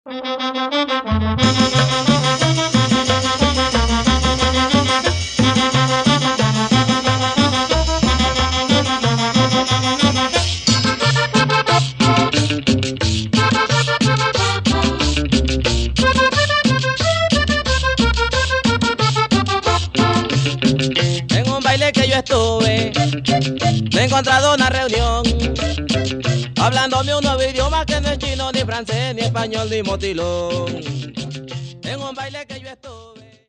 En un baile que yo estuve, me he encontrado una reunión, hablándome un nuevo idioma que no es chino, ni francés, ni español, ni motilón. En un baile que yo estuve.